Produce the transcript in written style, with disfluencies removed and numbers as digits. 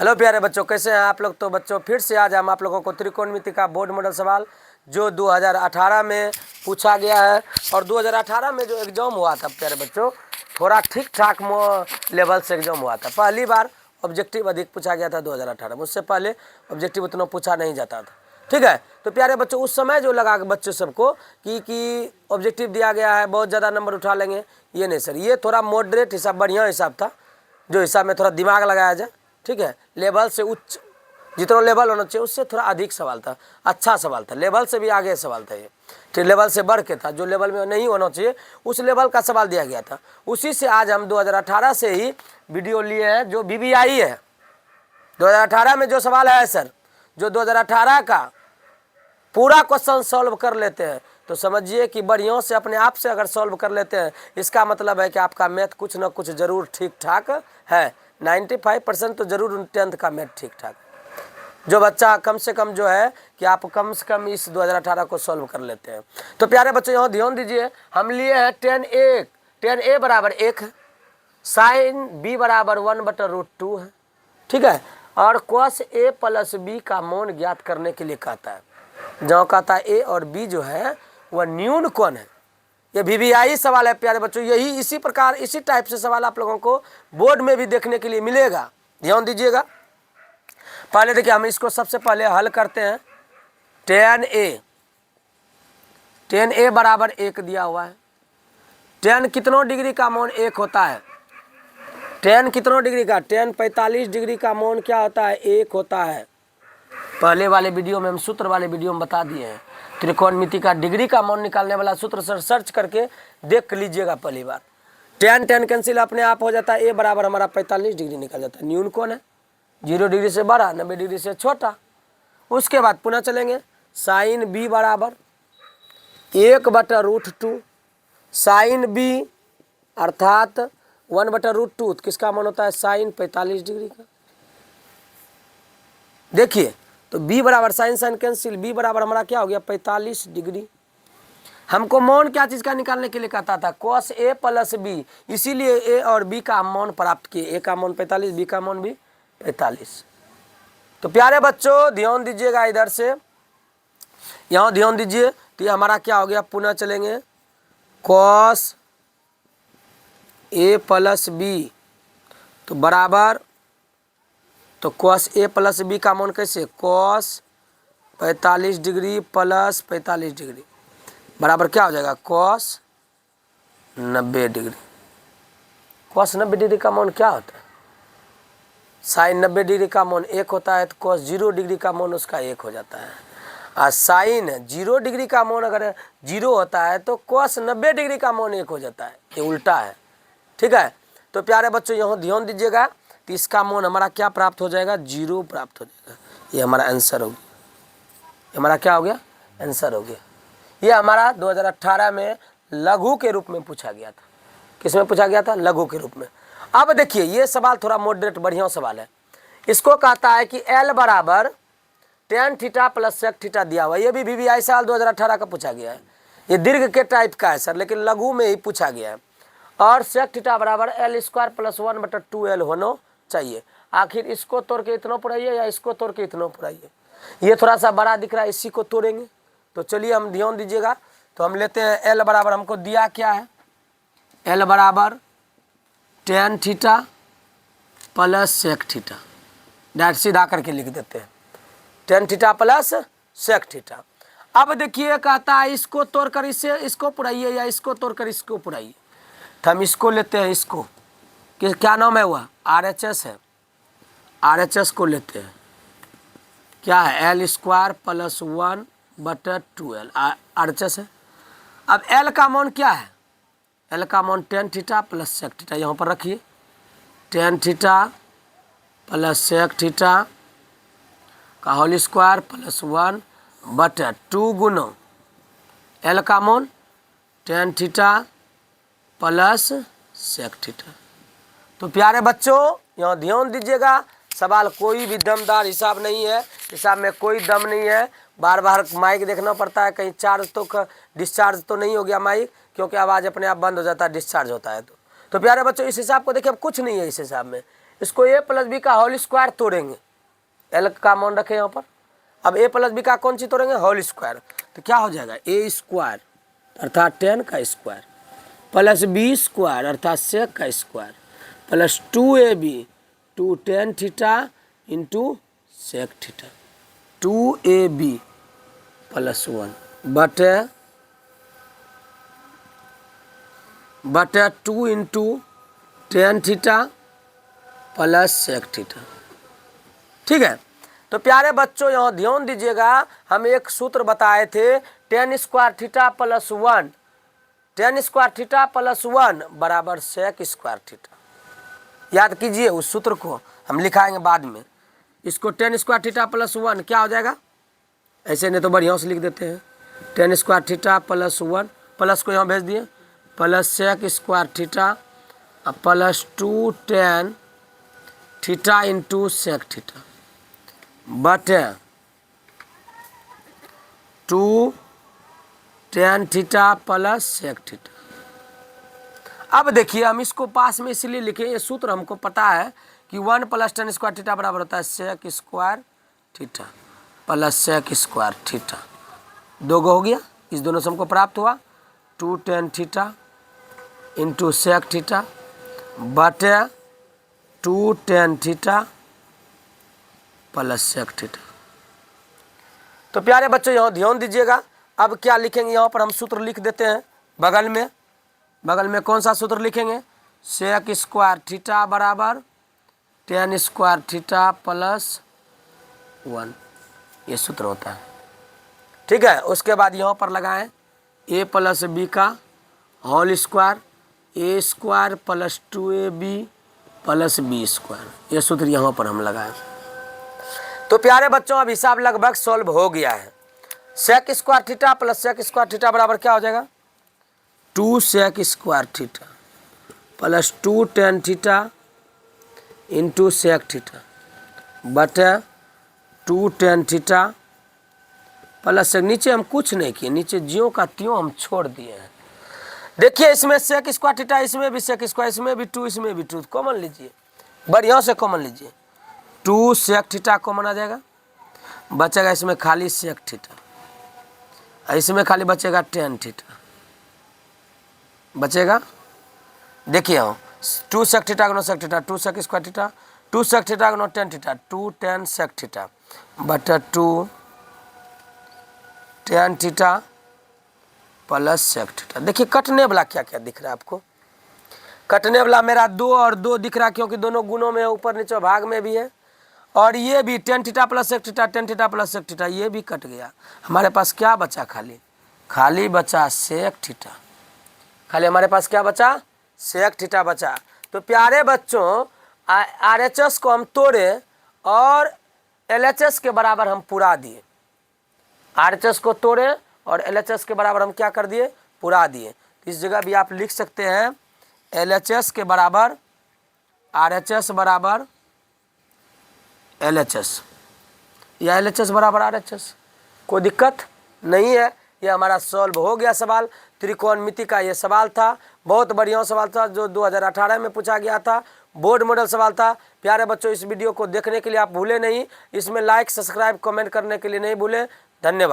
Hello प्यारे बच्चों, कैसे हैं आप लोग। तो बच्चों फिर से आज हम आप लोगों को त्रिकोणमिति का बोर्ड मॉडल सवाल जो 2018 में पूछा गया है और 2018 में जो एग्जाम हुआ था प्यारे बच्चों, थोड़ा ठीक ठाक लेवल से एग्जाम हुआ था। पहली बार ऑब्जेक्टिव अधिक पूछा गया था 2018 में, उससे पहले ऑब्जेक्टिव उतना पूछा नहीं जाता था। ठीक है, तो प्यारे बच्चों उस समय जो लगा बच्चों सबको कि ऑब्जेक्टिव दिया गया है, बहुत ज़्यादा नंबर उठा लेंगे, ये नहीं सर, ये थोड़ा मॉडरेट हिसाब, बढ़िया हिसाब था, जो हिसाब में थोड़ा दिमाग लगाया जाए। ठीक है, लेवल से उच्च जितना लेवल होना चाहिए उससे थोड़ा अधिक सवाल था, अच्छा सवाल था, लेवल से भी आगे सवाल था ये। ठीक, लेवल से बढ़ के था, जो लेवल में नहीं होना चाहिए उस लेवल का सवाल दिया गया था। उसी से आज हम 2018 से ही वीडियो लिए हैं, जो VVI है 2018 में जो सवाल है सर, जो 2018 का पूरा क्वेश्चन सॉल्व कर लेते हैं तो समझिए कि बढ़िया से अपने आप से अगर सॉल्व कर लेते हैं, इसका मतलब है कि आपका मैथ कुछ ना कुछ जरूर ठीक ठाक है। 95% तो जरूर 10th का मैथ ठीक ठाक है। जो बच्चा कम से कम जो है कि आप कम से कम इस 2018 को सॉल्व कर लेते हैं। तो प्यारे बच्चों यहाँ ध्यान दीजिए, हम लिए हैं tan A बराबर 1 है, sin B बराबर 1/√2 है। ठीक है, और cos A प्लस B का मान ज्ञात करने के लिए कहता है। जहाँ कहता है A और B जो है वह न्यून कौन है। ये VVI सवाल है प्यारे बच्चों, यही इसी प्रकार इसी टाइप से सवाल आप लोगों को बोर्ड में भी देखने के लिए मिलेगा, ध्यान दीजिएगा। पहले देखिए हम इसको सबसे पहले हल करते हैं। tan A बराबर 1 दिया हुआ है। tan कितनों डिग्री का मान 1 होता है, tan कितनों डिग्री का, tan 45 डिग्री का मान क्या होता है, 1 होता है। पहले वाले वीडियो में हम सूत्र वाले वीडियो में बता दिए हैं। त्रिकोणमिति का डिग्री का मान निकालने वाला सूत्र सर्च करके देख लीजिएगा पहली बार। tan कैंसिल अपने आप हो जाता है, A बराबर हमारा 45 डिग्री निकल जाता है। न्यून कौन है, 0 डिग्री से बड़ा, 90 डिग्री से छोटा। उसके बाद पुनः चलेंगे, sin B बराबर 1/√2, sin B अर्थात 1/√2 किसका मान होता है, sin 45 डिग्री का। देखिए तो B बराबर sin कैंसिल, B बराबर हमारा क्या हो गया, 45 डिग्री। हमको मान क्या चीज़ का निकालने के लिए कहता था, cos A प्लस B, इसीलिए A और B का मान प्राप्त किए। A का मान 45, B का मान भी 45। तो प्यारे बच्चों ध्यान दीजिएगा, इधर से यहाँ ध्यान दीजिए, तो ये हमारा क्या हो गया, पुनः चलेंगे, cos A प्लस B तो बराबर, तो cos A प्लस B का मान कैसे, cos 45 डिग्री प्लस 45 डिग्री बराबर क्या हो जाएगा, cos 90 डिग्री। cos 90 डिग्री का मान क्या होता है, sin 90 डिग्री का मान 1 होता है, तो cos 0 डिग्री का मान उसका 1 हो जाता है। और sin 0 डिग्री का मान अगर 0 होता है तो cos 90 डिग्री का मान 1 हो जाता है, ये उल्टा है। ठीक है, तो प्यारे बच्चों यहाँ ध्यान दीजिएगा, तो इसका मान हमारा क्या प्राप्त हो जाएगा, 0 प्राप्त हो जाएगा। ये हमारा आंसर हो गया, ये हमारा क्या हो गया, आंसर हो गया। ये हमारा 2018 में लघु के रूप में पूछा गया था। किस में पूछा गया था, लघु के रूप में। अब देखिए ये सवाल थोड़ा मॉडरेट बढ़िया सवाल है। इसको कहता है कि L बराबर tan theta plus sec theta दिया हुआ। ये भी VVI साल 2018 का पूछा गया है। ये दीर्घ के टाइप का है सर, लेकिन लघु में ही पूछा गया है। और sec थीटा बराबर L² प्लस 1/2L होना चाहिए। आखिर इसको तोड़ के इतना पुराइए या इसको तोड़ के इतना पुराइए, ये थोड़ा सा बड़ा दिख रहा है, इसी को तोड़ेंगे। तो चलिए हम ध्यान दीजिएगा, तो हम लेते हैं L बराबर, हमको दिया क्या है, L बराबर tan theta plus sec theta, direct सीधा करके लिख देते हैं, tan theta plus sec theta. अब देखिए कहता है इसको तोड़कर इससे इसको पुराइए या इसको तोड़कर इसको पुराइए। तो हम इसको लेते हैं, इसको क्या नाम है, वह RHS है, RHS को लेते हैं, क्या है, L² प्लस 1/2L RHS है। अब L का मान क्या है, L का मान tan theta plus sec theta, यहाँ पर रखिए, tan theta plus sec theta का होल स्क्वायर प्लस 1/2 गुना L का मान tan theta plus sec theta. तो प्यारे बच्चों यहाँ ध्यान दीजिएगा, सवाल कोई भी दमदार हिसाब नहीं है, हिसाब में कोई दम नहीं है। बार बार माइक देखना पड़ता है, कहीं चार्ज तो डिस्चार्ज तो नहीं हो गया माइक, क्योंकि आवाज़ अपने आप बंद हो जाता है, डिस्चार्ज होता है। तो प्यारे बच्चों इस हिसाब को देखिए, अब कुछ नहीं है इस हिसाब में, इसको a प्लस बी का होल स्क्वायर तोड़ेंगे, एल का मान रखें यहाँ पर। अब a प्लस बी का कौन सी तोड़ेंगे, होल स्क्वायर, तो क्या हो जाएगा a स्क्वायर अर्थात 10 का स्क्वायर प्लस बी स्क्वायर अर्थात सेक का square plus 2ab 2 tan theta into sec theta 2ab plus 1 बटे 2 into tan theta plus sec theta. ठीक है, तो प्यारे बच्चों यहाँ ध्यान दीजिएगा, हम एक सूत्र बताए थे tan square theta plus 1, tan square theta plus 1 बराबर सेक स्क्वायर थीटा। याद कीजिए उस सूत्र को, हम लिखाएंगे बाद में। इसको tan स्क्वायर थीटा प्लस 1 क्या हो जाएगा, ऐसे नहीं तो बढ़िया से लिख देते हैं, tan square theta plus 1, plus को यहाँ भेज दिए, plus sec square theta plus 2 tan theta into sec theta बटे 2 tan theta plus sec theta. अब देखिए हम इसको पास में इसलिए लिखे, ये सूत्र हमको पता है कि 1 प्लस tan स्क्वायर थीटा बराबर होता है sec square theta plus sec square theta. 2 हो गया, इस दोनों से हमको प्राप्त हुआ 2 tan theta into sec theta बटे 2 tan theta plus sec theta. तो प्यारे बच्चों यहाँ ध्यान दीजिएगा, अब क्या लिखेंगे, यहाँ पर हम सूत्र लिख देते हैं बगल में कौन सा सूत्र लिखेंगे, सेक स्क्वायर थीटा बराबर tan स्क्वायर थीटा प्लस 1, ये सूत्र होता है। ठीक है, उसके बाद यहाँ पर लगाएं a प्लस बी का whole square, a square plus 2ab plus B square, ये सूत्र यहाँ पर हम लगाएं। तो प्यारे बच्चों अब हिसाब लगभग सॉल्व हो गया है। Sec square theta plus sec square theta बराबर क्या हो जाएगा, 2 sec square theta plus 2 tan theta into sec theta बटे 2 tan थीटा प्लस सेक, नीचे हम कुछ नहीं किए, नीचे ज्यों का त्यों हम छोड़ दिए हैं। देखिए इसमें सेक स्क्वायर थीटा, इसमें भी सेक स्क्वायर, इसमें भी 2, इसमें भी 2, कॉमन लीजिए, बढ़िया से कॉमन लीजिए, 2 सेक थीटा कॉमन आ जाएगा, बचेगा इसमें खाली सेक थीटा, इसमें खाली बचेगा tan थीटा बचेगा। देखिए हम 2 सेक थीटा गुना sec theta 2 sec square theta 2 sec theta गुना tan theta 2 tan sec theta बटा 2 tan theta plus sec theta. देखिए कटने वाला क्या क्या दिख रहा है आपको, कटने वाला मेरा 2 और 2 दिख रहा है क्योंकि दोनों गुणों में ऊपर नीचे भाग में भी है, और ये भी tan theta plus sec theta tan theta plus sec theta ये भी कट गया। हमारे पास क्या बचा, खाली बचा सेक थीटा, खाली हमारे पास क्या बचा, सेक थीटा बचा। तो प्यारे बच्चों RHS को हम तोड़े और LHS के बराबर हम पुरा दिए, RHS को तोड़े और LHS के बराबर हम क्या कर दिए, पुरा दिए। इस जगह भी आप लिख सकते हैं LHS के बराबर RHS बराबर LHS या LHS बराबर RHS, कोई दिक्कत नहीं है। ये हमारा सॉल्व हो गया सवाल, त्रिकोणमिति का ये सवाल था, बहुत बढ़िया सवाल था जो 2018 में पूछा गया था, बोर्ड मॉडल सवाल था। प्यारे बच्चों इस वीडियो को देखने के लिए आप भूले नहीं, इसमें लाइक सब्सक्राइब कमेंट करने के लिए नहीं भूले। धन्यवाद।